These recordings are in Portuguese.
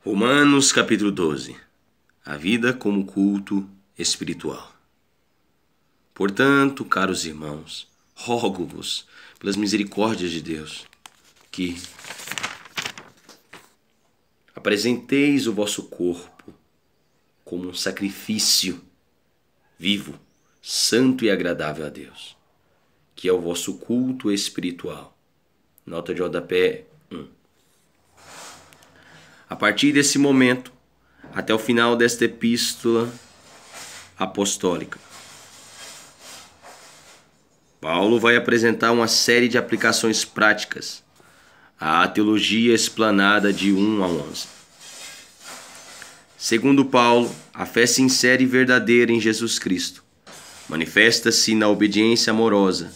Romanos capítulo 12. A vida como culto espiritual. Portanto, caros irmãos, rogo-vos, pelas misericórdias de Deus, que apresenteis o vosso corpo como um sacrifício vivo, santo e agradável a Deus, que é o vosso culto espiritual. Nota de rodapé 1. A partir desse momento, até o final desta epístola apostólica, Paulo vai apresentar uma série de aplicações práticas à teologia explanada de 1 a 11. Segundo Paulo, a fé sincera e verdadeira em Jesus Cristo manifesta-se na obediência amorosa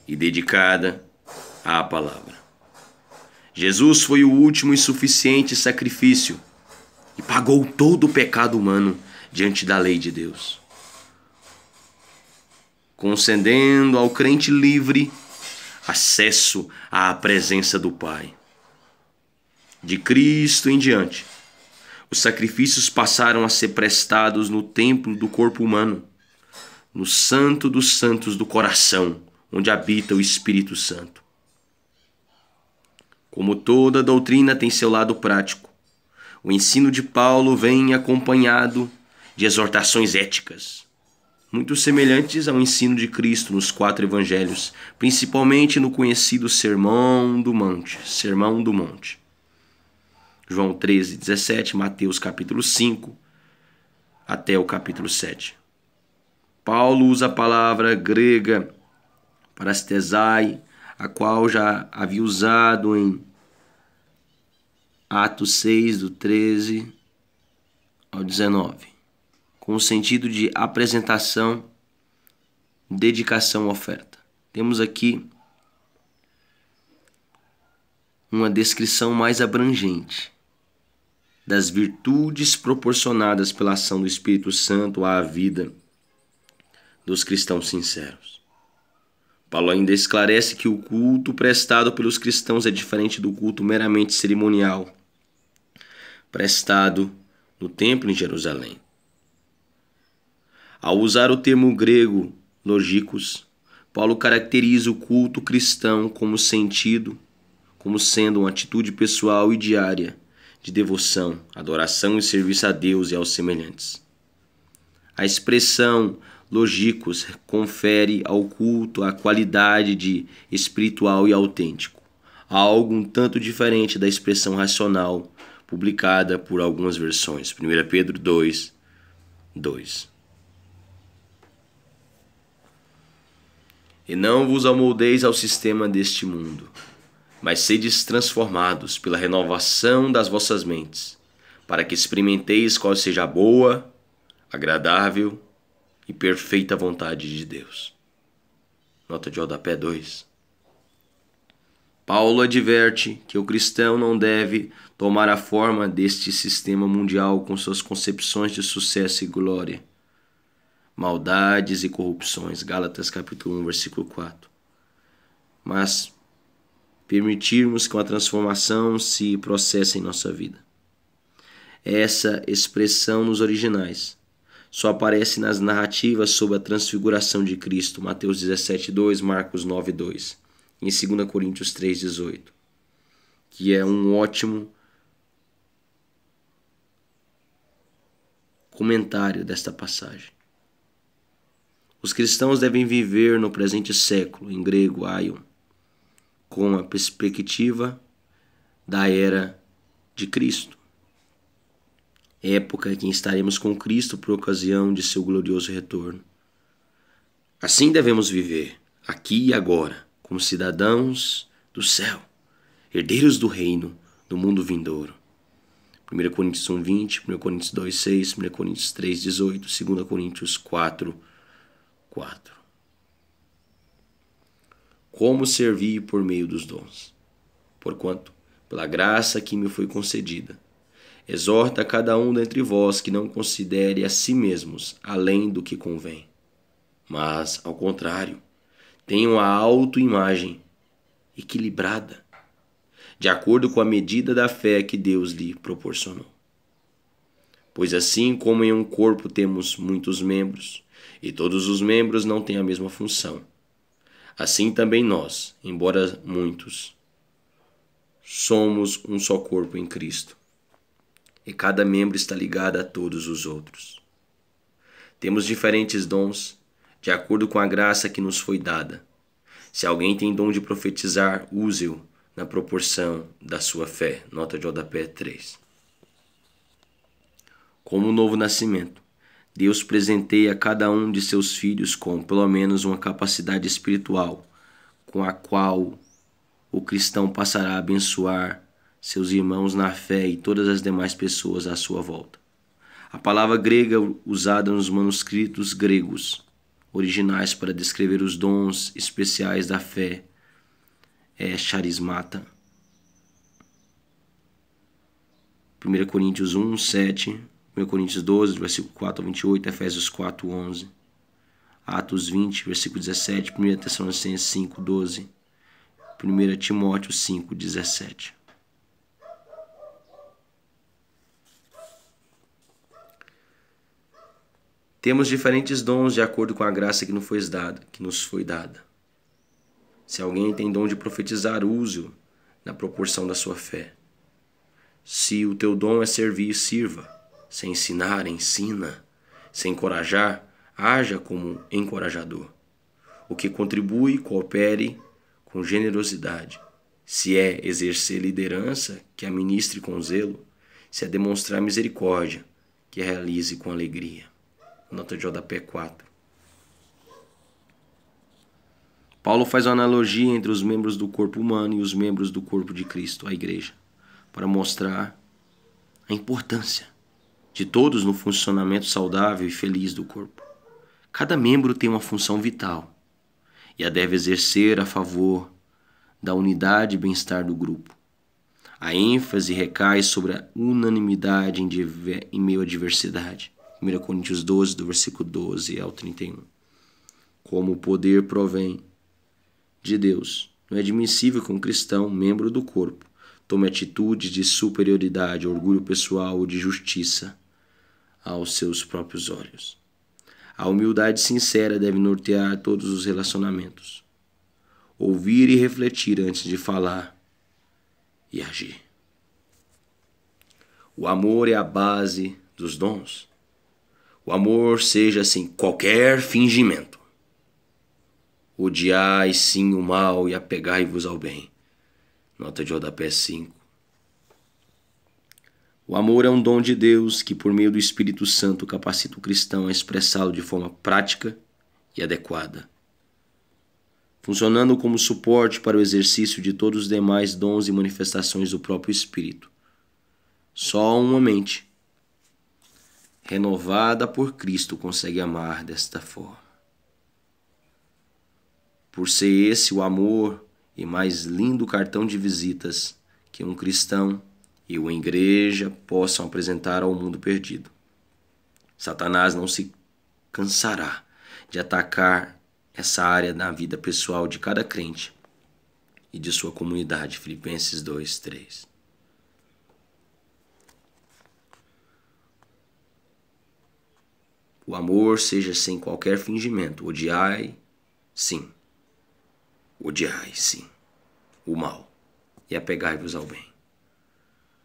e dedicada à palavra. Jesus foi o último e suficiente sacrifício e pagou todo o pecado humano diante da lei de Deus, concedendo ao crente livre acesso à presença do Pai. De Cristo em diante, os sacrifícios passaram a ser prestados no templo do corpo humano, no Santo dos Santos do coração, onde habita o Espírito Santo. Como toda doutrina tem seu lado prático, o ensino de Paulo vem acompanhado de exortações éticas, muito semelhantes ao ensino de Cristo nos 4 evangelhos, principalmente no conhecido Sermão do Monte. João 13:17, Mateus capítulo 5, até o capítulo 7. Paulo usa a palavra grega parastesai, a qual já havia usado em Atos 6, do 13 ao 19, com o sentido de apresentação, dedicação, oferta. Temos aqui uma descrição mais abrangente das virtudes proporcionadas pela ação do Espírito Santo à vida dos cristãos sinceros. Paulo ainda esclarece que o culto prestado pelos cristãos é diferente do culto meramente cerimonial prestado no templo em Jerusalém. Ao usar o termo grego logikos, Paulo caracteriza o culto cristão como sendo uma atitude pessoal e diária de devoção, adoração e serviço a Deus e aos semelhantes. A expressão logikos confere ao culto a qualidade de espiritual e autêntico, algo um tanto diferente da expressão racional publicada por algumas versões. 1 Pedro 2, 2. E não vos amoldeis ao sistema deste mundo, mas sedes transformados pela renovação das vossas mentes, para que experimenteis qual seja a boa, agradável e perfeita vontade de Deus. Nota de rodapé 2. Paulo adverte que o cristão não deve tomar a forma deste sistema mundial com suas concepções de sucesso e glória, maldades e corrupções. Gálatas capítulo 1, versículo 4. Mas permitirmos que uma transformação se processe em nossa vida. Essa expressão nos originais só aparece nas narrativas sobre a transfiguração de Cristo, Mateus 17:2, Marcos 9:2, e em 2 Coríntios 3:18, que é um ótimo comentário desta passagem. Os cristãos devem viver no presente século, em grego aion, com a perspectiva da era de Cristo, época em que estaremos com Cristo por ocasião de seu glorioso retorno. Assim devemos viver, aqui e agora, como cidadãos do céu, herdeiros do reino, do mundo vindouro. 1 Coríntios 1:20, 1 Coríntios 2:6, 1 Coríntios 3:18, 2 Coríntios 4:4. Como servir por meio dos dons? Porquanto, pela graça que me foi concedida, exorta a cada um dentre vós que não considere a si mesmos além do que convém, mas, ao contrário, tenham a autoimagem equilibrada, de acordo com a medida da fé que Deus lhe proporcionou. Pois assim como em um corpo temos muitos membros, e todos os membros não têm a mesma função, assim também nós, embora muitos, somos um só corpo em Cristo, e cada membro está ligado a todos os outros. Temos diferentes dons, de acordo com a graça que nos foi dada. Se alguém tem dom de profetizar, use-o na proporção da sua fé. Nota de rodapé 3. Como o novo nascimento, Deus presenteia cada um de seus filhos com pelo menos uma capacidade espiritual, com a qual o cristão passará a abençoar seus irmãos na fé e todas as demais pessoas à sua volta. A palavra grega usada nos manuscritos gregos originais para descrever os dons especiais da fé é charismata. 1 Coríntios 1, 7, 1 Coríntios 12, versículo 4 a 28, Efésios 4, 11, Atos 20, versículo 17, 1 Tessalonicenses 5, 12, 1 Timóteo 5, 17. Temos diferentes dons de acordo com a graça que nos foi dada. Se alguém tem dom de profetizar, use-o na proporção da sua fé. Se o teu dom é servir, sirva. Se ensinar, ensina. Se encorajar, haja como encorajador. O que contribui, coopere com generosidade. Se é exercer liderança, que a ministre com zelo. Se é demonstrar misericórdia, que a realize com alegria. Nota de rodapé 4. Paulo faz uma analogia entre os membros do corpo humano e os membros do corpo de Cristo, a igreja, para mostrar a importância de todos no funcionamento saudável e feliz do corpo. Cada membro tem uma função vital e a deve exercer a favor da unidade e bem-estar do grupo. A ênfase recai sobre a unanimidade em meio à diversidade. 1 Coríntios 12, do versículo 12 ao 31. Como o poder provém de Deus, não é admissível que um cristão, membro do corpo, tome atitudes de superioridade, orgulho pessoal ou de justiça aos seus próprios olhos. A humildade sincera deve nortear todos os relacionamentos. Ouvir e refletir antes de falar e agir. O amor é a base dos dons. O amor seja sem qualquer fingimento. Odiai sim o mal e apegai-vos ao bem. Nota de rodapé 5. O amor é um dom de Deus que, por meio do Espírito Santo, capacita o cristão a expressá-lo de forma prática e adequada, funcionando como suporte para o exercício de todos os demais dons e manifestações do próprio Espírito. Só uma mente renovada por Cristo consegue amar desta forma. Por ser esse o amor e mais lindo cartão de visitas que um cristão e uma igreja possam apresentar ao mundo perdido. Satanás não se cansará de atacar essa área na vida pessoal de cada crente e de sua comunidade. Filipenses 2, 3. O amor seja sem qualquer fingimento. Odiai, sim, o mal, e apegai-vos ao bem.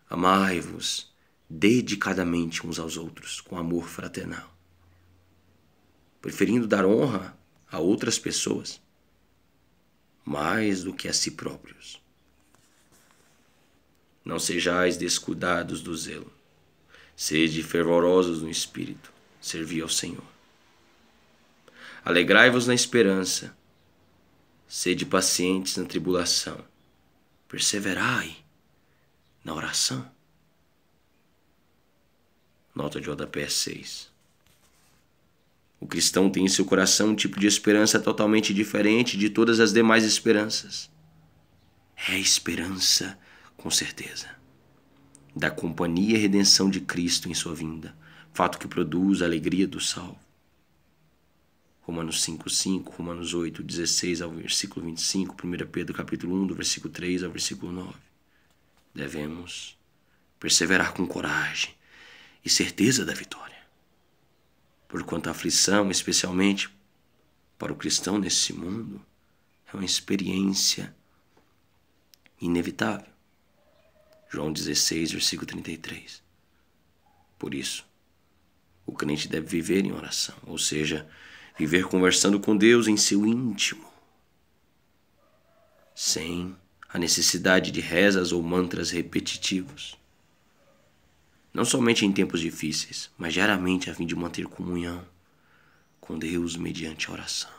Amai-vos dedicadamente uns aos outros, com amor fraternal, preferindo dar honra a outras pessoas, mais do que a si próprios. Não sejais descuidados do zelo, sede fervorosos no espírito, servi ao Senhor. Alegrai-vos na esperança, sede pacientes na tribulação, perseverai na oração. Nota de rodapé 6. O cristão tem em seu coração um tipo de esperança totalmente diferente de todas as demais esperanças. É a esperança, com certeza, da companhia e redenção de Cristo em sua vinda, fato que produz a alegria do salvo. Romanos 5:5, Romanos 8:16 ao versículo 25, 1 Pedro capítulo 1, do versículo 3 ao versículo 9. Devemos perseverar com coragem e certeza da vitória. Porquanto a aflição, especialmente para o cristão nesse mundo, é uma experiência inevitável. João 16, versículo 33. Por isso, o crente deve viver em oração, ou seja, viver conversando com Deus em seu íntimo, sem a necessidade de rezas ou mantras repetitivos. Não somente em tempos difíceis, mas diariamente a fim de manter comunhão com Deus mediante a oração.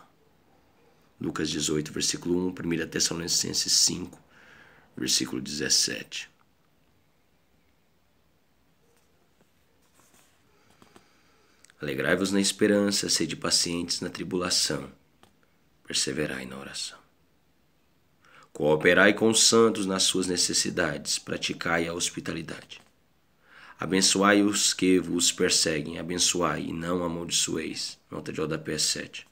Lucas 18, versículo 1, 1 Tessalonicenses 5, versículo 17. Alegrai-vos na esperança, sede pacientes na tribulação, perseverai na oração. Cooperai com os santos nas suas necessidades, praticai a hospitalidade. Abençoai os que vos perseguem, abençoai e não amaldiçoeis. Nota de rodapé 7.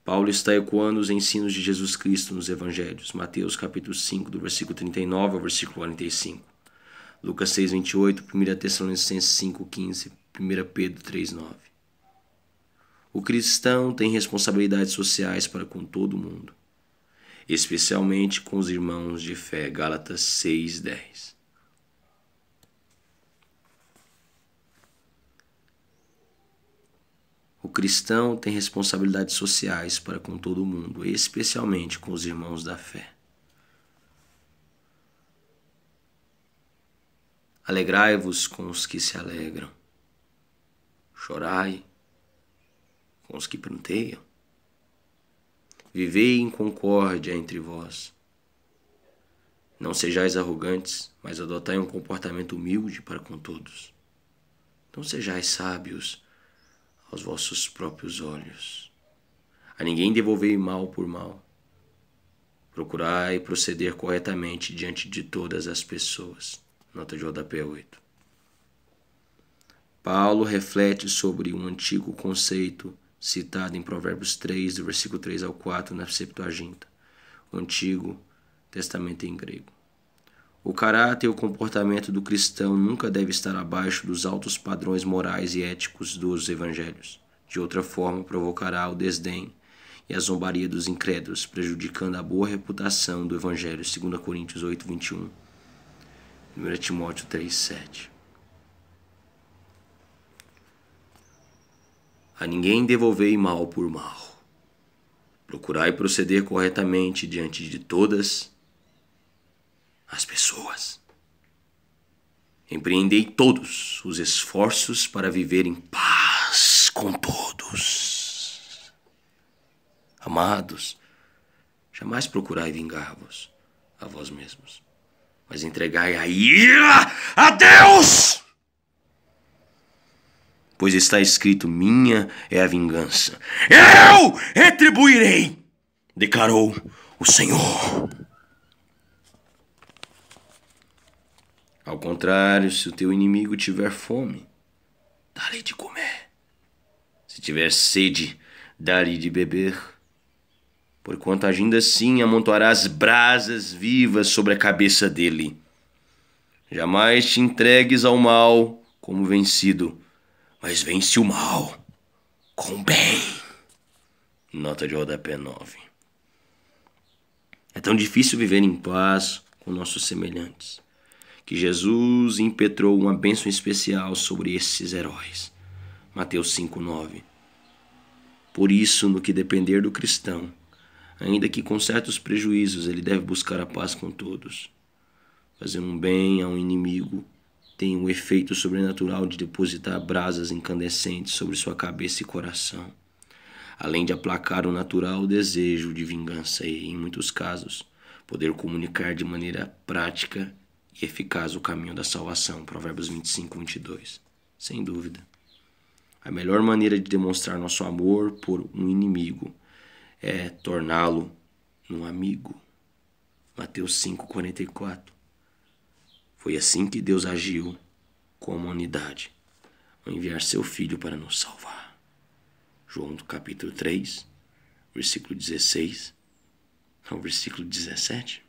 Paulo está ecoando os ensinos de Jesus Cristo nos Evangelhos. Mateus capítulo 5, do versículo 39 ao versículo 45. Lucas 6, 28, 1 Tessalonicenses 5, 15, 1 Pedro 3, 9. O cristão tem responsabilidades sociais para com todo mundo, especialmente com os irmãos de fé. Gálatas 6, 10. O cristão tem responsabilidades sociais para com todo mundo, especialmente com os irmãos da fé. Alegrai-vos com os que se alegram. Chorai com os que planteiam. Vivei em concórdia entre vós. Não sejais arrogantes, mas adotai um comportamento humilde para com todos. Não sejais sábios aos vossos próprios olhos. A ninguém devolvei mal por mal. Procurai proceder corretamente diante de todas as pessoas. Nota de rodapé 8. Paulo reflete sobre um antigo conceito citado em Provérbios 3, do versículo 3 ao 4, na Septuaginta, o Antigo Testamento em grego. O caráter e o comportamento do cristão nunca deve estar abaixo dos altos padrões morais e éticos dos evangelhos. De outra forma, provocará o desdém e a zombaria dos incrédulos, prejudicando a boa reputação do evangelho. 2 Coríntios 8, 21, 1 Timóteo 3, 7. A ninguém devolvei mal por mal. Procurai proceder corretamente diante de todas as pessoas. Empreendei todos os esforços para viver em paz com todos. Amados, jamais procurai vingar-vos a vós mesmos, mas entregai a ira a Deus! Pois está escrito, minha é a vingança. Eu retribuirei, declarou o Senhor. Ao contrário, se o teu inimigo tiver fome, dá-lhe de comer. Se tiver sede, dá-lhe de beber. Porquanto agindo assim, amontoarás brasas vivas sobre a cabeça dele. Jamais te entregues ao mal como vencido, mas vence o mal com o bem. Nota de rodapé 9. É tão difícil viver em paz com nossos semelhantes, que Jesus impetrou uma bênção especial sobre esses heróis. Mateus 5, 9. Por isso, no que depender do cristão, ainda que com certos prejuízos, ele deve buscar a paz com todos. Fazer um bem a um inimigo tem o efeito sobrenatural de depositar brasas incandescentes sobre sua cabeça e coração, além de aplacar o natural desejo de vingança e, em muitos casos, poder comunicar de maneira prática e eficaz o caminho da salvação. Provérbios 25, 22. Sem dúvida. A melhor maneira de demonstrar nosso amor por um inimigo é torná-lo um amigo. Mateus 5, 44. Foi assim que Deus agiu com a humanidade, ao enviar seu Filho para nos salvar. João capítulo 3, versículo 16 ao versículo 17.